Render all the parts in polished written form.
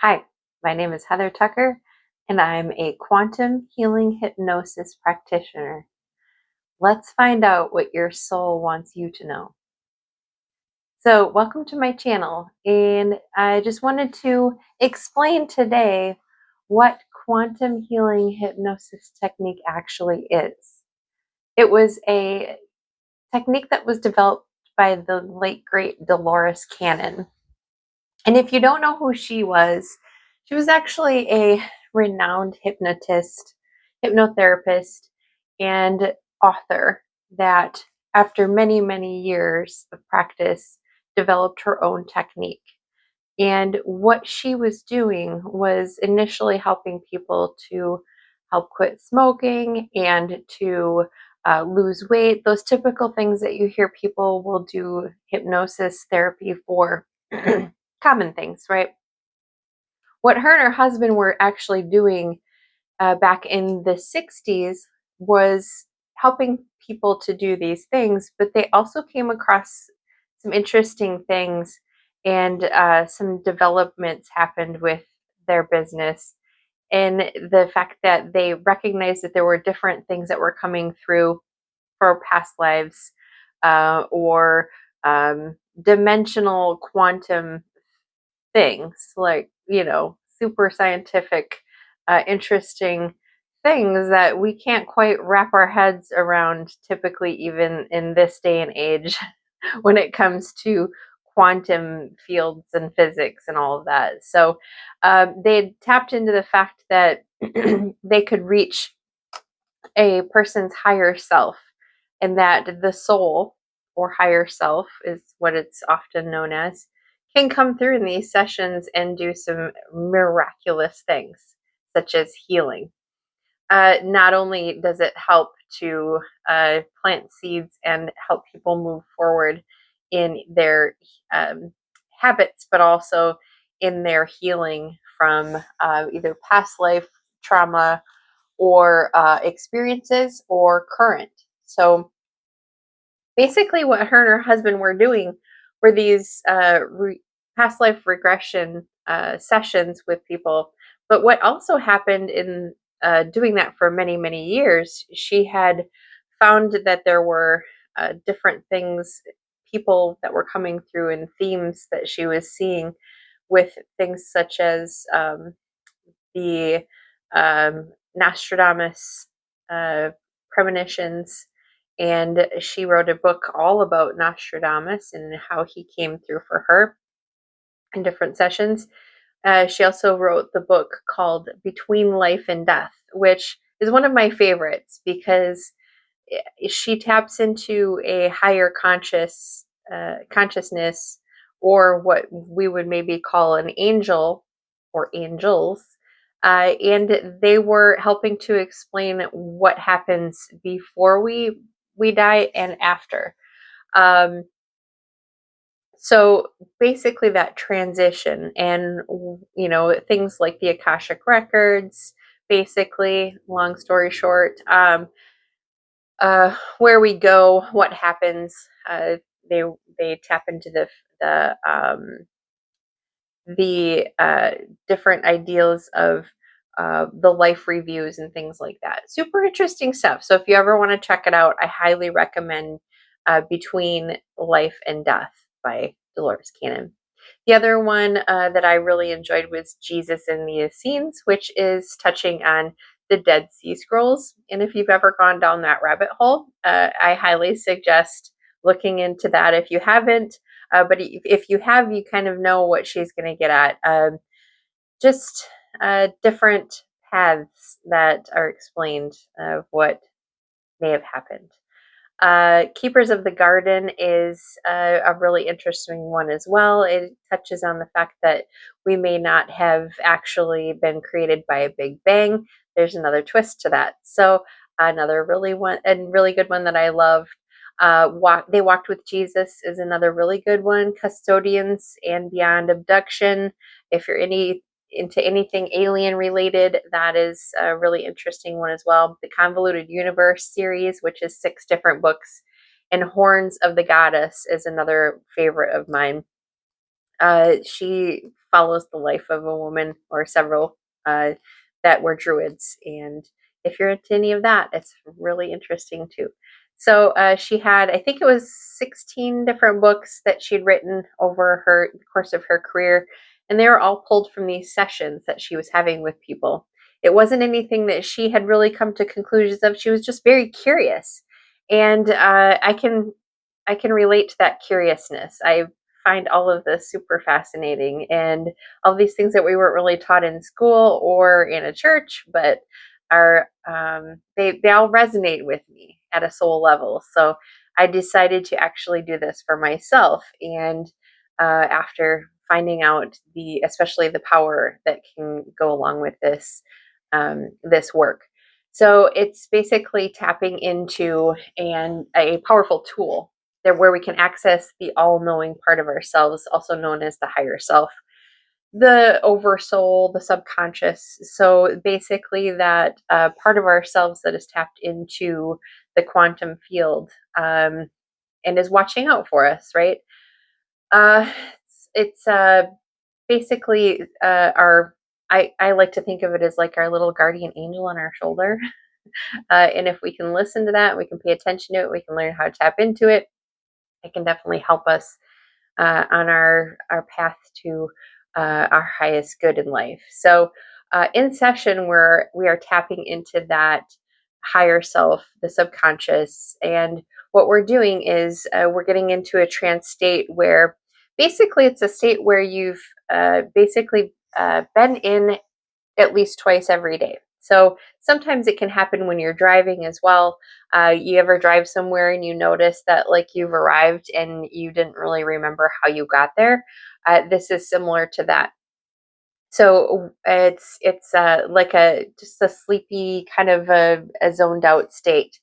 Hi, my name is Heather Tucker, and I'm a quantum healing hypnosis practitioner. Let's find out what your soul wants you to know. So, welcome to my channel, and I just wanted to explain today what quantum healing hypnosis technique actually is. It was a technique that was developed by the late great Dolores Cannon. And if you don't know who she was actually a renowned hypnotist, hypnotherapist, and author that, after many, many years of practice, developed her own technique. And what she was doing was initially helping people to help quit smoking and to lose weight, those typical things that you hear people will do hypnosis therapy for. Common things, right? What her and her husband were actually doing back in the 60s was helping people to do these things, but they also came across some interesting things, and some developments happened with their business. And the fact that they recognized that there were different things that were coming through for past lives, or dimensional quantum things, like, super scientific, interesting things that we can't quite wrap our heads around typically, even in this day and age, when it comes to quantum fields and physics and all of that. So they tapped into the fact that they could reach a person's higher self, and that the soul, or higher self is what it's often known as, can come through in these sessions and do some miraculous things, such as healing. Not only does it help to plant seeds and help people move forward in their habits, but also in their healing from either past life trauma, or experiences, or current. So basically, what her and her husband were doing were these past life regression sessions with people. But what also happened in doing that for many, many years, she had found that there were different things, people that were coming through, and themes that she was seeing with things such as the Nostradamus premonitions. And she wrote a book all about Nostradamus and how he came through for her in different sessions. She also wrote the book called Between Life and Death, which is one of my favorites because she taps into a higher consciousness, or what we would maybe call an angel or angels. And they were helping to explain what happens before we die and after. Um, so basically, that transition, and things like the Akashic records. Basically, long story short, where we go, what happens. They they tap into the different ideals of the life reviews and things like that. Super interesting stuff. So if you ever want to check it out, I highly recommend Between Life and Death by Dolores Cannon. The other one that I really enjoyed was Jesus and the Essenes, which is touching on the Dead Sea Scrolls. And if you've ever gone down that rabbit hole, I highly suggest looking into that if you haven't. But if you have, you kind of know what she's going to get at. Just different paths that are explained of what may have happened. Keepers of the Garden is a really interesting one as well. It touches on the fact that we may not have actually been created by a big bang. There's another twist to that. So another really good one that I loved. They Walked with Jesus is another really good one. Custodians and Beyond Abduction. If you're into anything alien related, that is a really interesting one as well. The Convoluted Universe series, which is 6 different books, and Horns of the Goddess is another favorite of mine. She follows the life of a woman or several that were druids. And if you're into any of that, it's really interesting too. So she had, I think it was 16 different books that she'd written over the course of her career, and they were all pulled from these sessions that she was having with people. It wasn't anything that she had really come to conclusions of. She was just very curious, and I can relate to that curiousness. I find all of this super fascinating, and all these things that we weren't really taught in school or in a church, but are they all resonate with me at a soul level. So I decided to actually do this for myself, and after finding out especially the power that can go along with this work. So it's basically tapping into a powerful tool there where we can access the all-knowing part of ourselves, also known as the higher self, the oversoul, the subconscious. So basically that part of ourselves that is tapped into the quantum field, and is watching out for us, right? Uh, it's basically I like to think of it as like our little guardian angel on our shoulder. And if we can listen to that, we can pay attention to it, we can learn how to tap into it. It can definitely help us on our path to our highest good in life. So in session, we are tapping into that higher self, the subconscious, and what we're doing is we're getting into a trance state where basically it's a state where you've basically been in at least twice every day. So sometimes it can happen when you're driving as well. You ever drive somewhere and you notice that like you've arrived and you didn't really remember how you got there? This is similar to that. So it's like a just a sleepy kind of a zoned out state,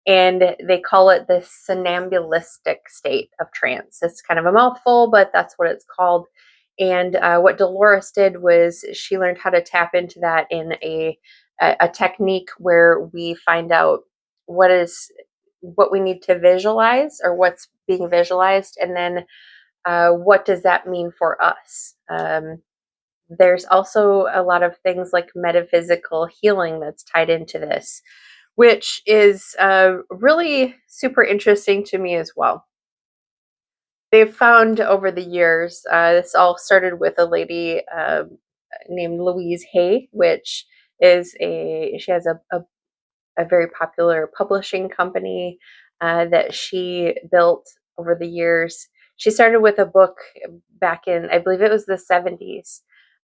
and they call it the somnambulistic state of trance. It's kind of a mouthful, but that's what it's called. And what Dolores did was she learned how to tap into that in a technique where we find out what we need to visualize or what's being visualized, and then what does that mean for us. There's also a lot of things like metaphysical healing that's tied into this, which is really super interesting to me as well. They've found over the years, this all started with a lady named Louise Hay, which she has a very popular publishing company that she built over the years. She started with a book back in, I believe it was the 70s.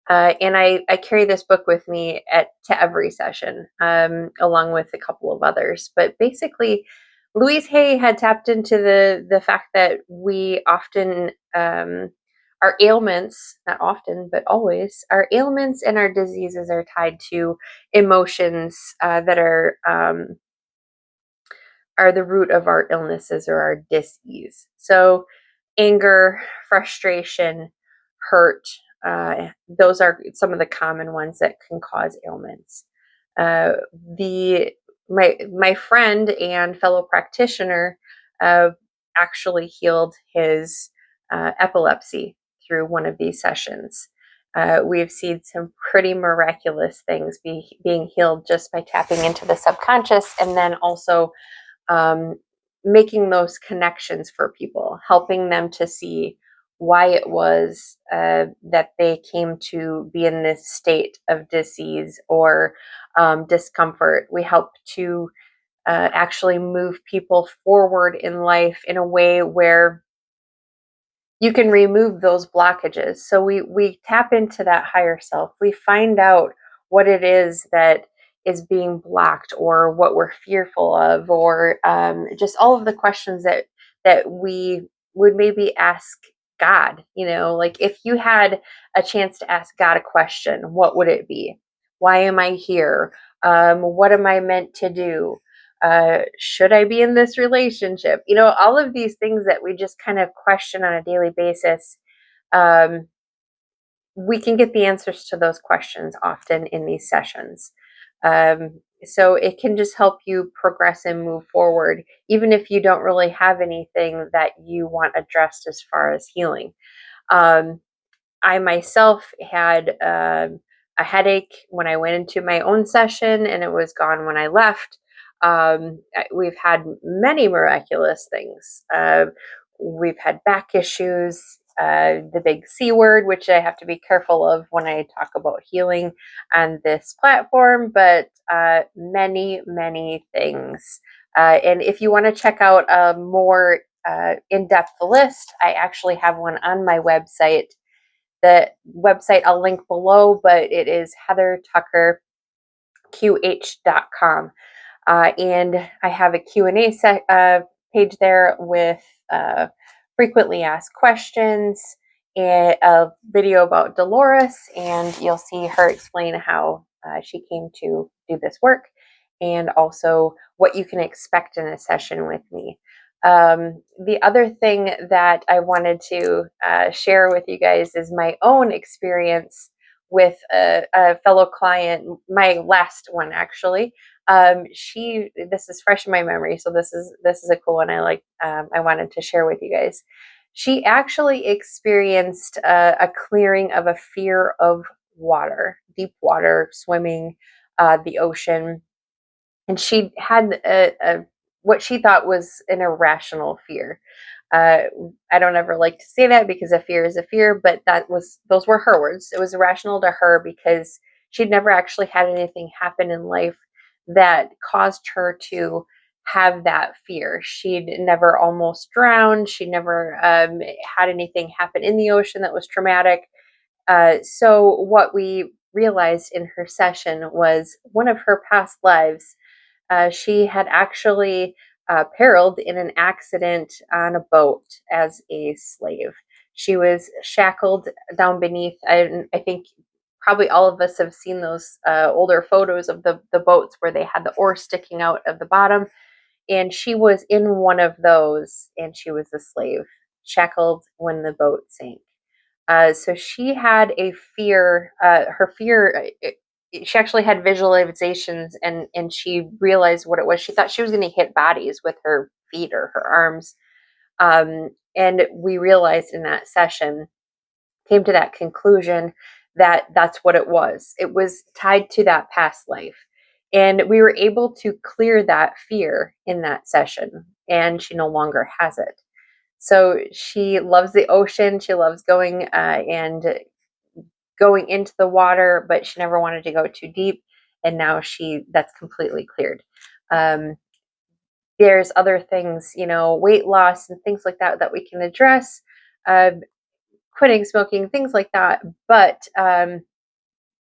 And I carry this book with me to every session, along with a couple of others. But basically, Louise Hay had tapped into the fact that we often, our ailments, not often, but always, our ailments and our diseases are tied to emotions that are the root of our illnesses or our dis-ease. So anger, frustration, hurt, those are some of the common ones that can cause ailments. Uh, the my friend and fellow practitioner actually healed his epilepsy through one of these sessions. We've seen some pretty miraculous things being healed just by tapping into the subconscious, and then also um, making those connections for people, helping them to see why it was that they came to be in this state of disease or discomfort. We help to actually move people forward in life in a way where you can remove those blockages. So we tap into that higher self. We find out what it is that is being blocked, or what we're fearful of, or just all of the questions that we would maybe ask God. Like if you had a chance to ask God a question, what would it be? Why am I here? What am I meant to do? Should I be in this relationship? All of these things that we just kind of question on a daily basis. Um, we can get the answers to those questions often in these sessions. So it can just help you progress and move forward, even if you don't really have anything that you want addressed as far as healing. Um, I myself had a headache when I went into my own session, and it was gone when I left. We've had many miraculous things. We've had back issues, the big C word, which I have to be careful of when I talk about healing on this platform, but many, many things. And if you want to check out a more in-depth list, I actually have one on my website. The website I'll link below, but it is heathertuckerqh.com. And I have a Q&A page there with frequently asked questions and a video about Dolores, and you'll see her explain how she came to do this work and also what you can expect in a session with me. The other thing that I wanted to share with you guys is my own experience with a fellow client, my last one actually. This is fresh in my memory, so this is a cool one. I wanted to share with you guys. She actually experienced a clearing of a fear of water, deep water, swimming, the ocean, and she had what she thought was an irrational fear. Uh, I don't ever like to say that because a fear is a fear, but those were her words. It was irrational to her because she'd never actually had anything happen in life that caused her to have that fear. She'd never almost drowned. She never had anything happen in the ocean that was traumatic. So what we realized in her session was one of her past lives. She had actually periled in an accident on a boat as a slave. She was shackled down beneath. I think probably all of us have seen those older photos of the boats where they had the oar sticking out of the bottom. And she was in one of those, and she was a slave, shackled when the boat sank. So she had a fear. Her fear. She actually had visualizations, and she realized what it was. She thought she was going to hit bodies with her feet or her arms. And we realized in that session, came to that conclusion that that's what it was. It was tied to that past life. And we were able to clear that fear in that session, and she no longer has it. So she loves the ocean. She loves going and going into the water, but she never wanted to go too deep. And now that's completely cleared. Um, there's other things, weight loss and things like that we can address, quitting smoking, things like that. But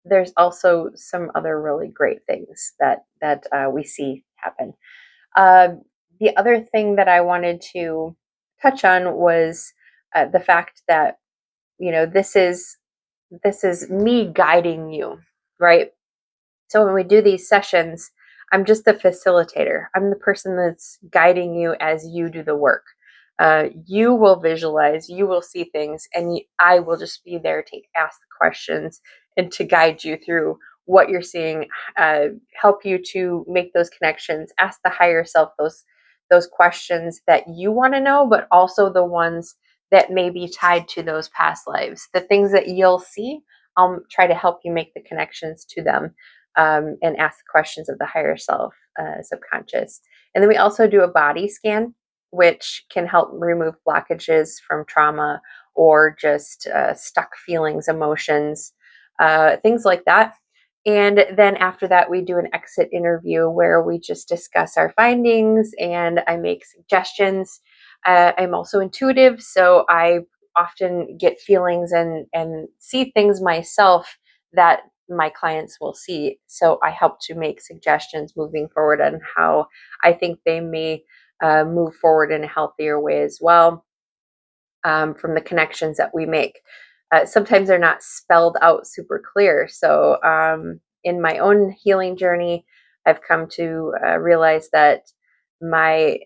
there's also some other really great things that we see happen. The other thing that I wanted to touch on was the fact that this is me guiding you, right? So when we do these sessions, I'm just the facilitator. I'm the person that's guiding you as you do the work. You will visualize, you will see things, and I will just be there to ask the questions and to guide you through what you're seeing, help you to make those connections, ask the higher self those questions that you want to know, but also the ones that may be tied to those past lives. The things that you'll see, I'll try to help you make the connections to them, and ask the questions of the higher self, subconscious. And then we also do a body scan, which can help remove blockages from trauma or just stuck feelings, emotions, things like that. And then after that, we do an exit interview where we just discuss our findings and I make suggestions. I'm also intuitive, so I often get feelings and see things myself that my clients will see. So I help to make suggestions moving forward on how I think they may move forward in a healthier way as well, from the connections that we make. Sometimes they're not spelled out super clear. So in my own healing journey, I've come to realize that my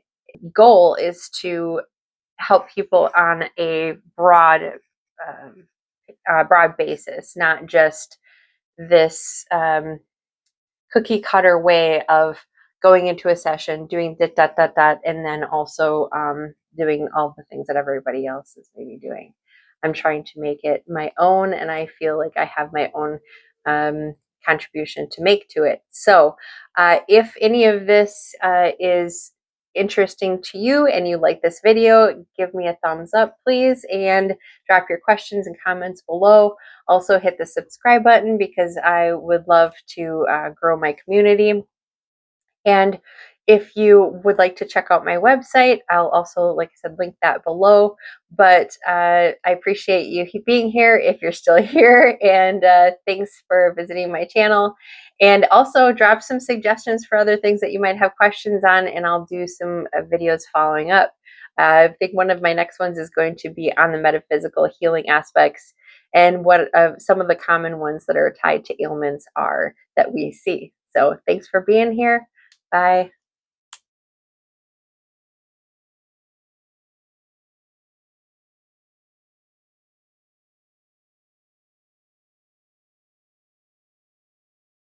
goal is to help people on a broad basis, not just this cookie cutter way of going into a session, doing that, and then also doing all the things that everybody else is maybe doing. I'm trying to make it my own, and I feel like I have my own contribution to make to it. So if any of this is interesting to you and you like this video, give me a thumbs up, please, and drop your questions and comments below. Also hit the subscribe button because I would love to grow my community. And if you would like to check out my website, I'll also, like I said, link that below. But I appreciate you being here if you're still here. And thanks for visiting my channel. And also drop some suggestions for other things that you might have questions on, and I'll do some videos following up. I think one of my next ones is going to be on the metaphysical healing aspects and what some of the common ones that are tied to ailments are that we see. So thanks for being here. Bye.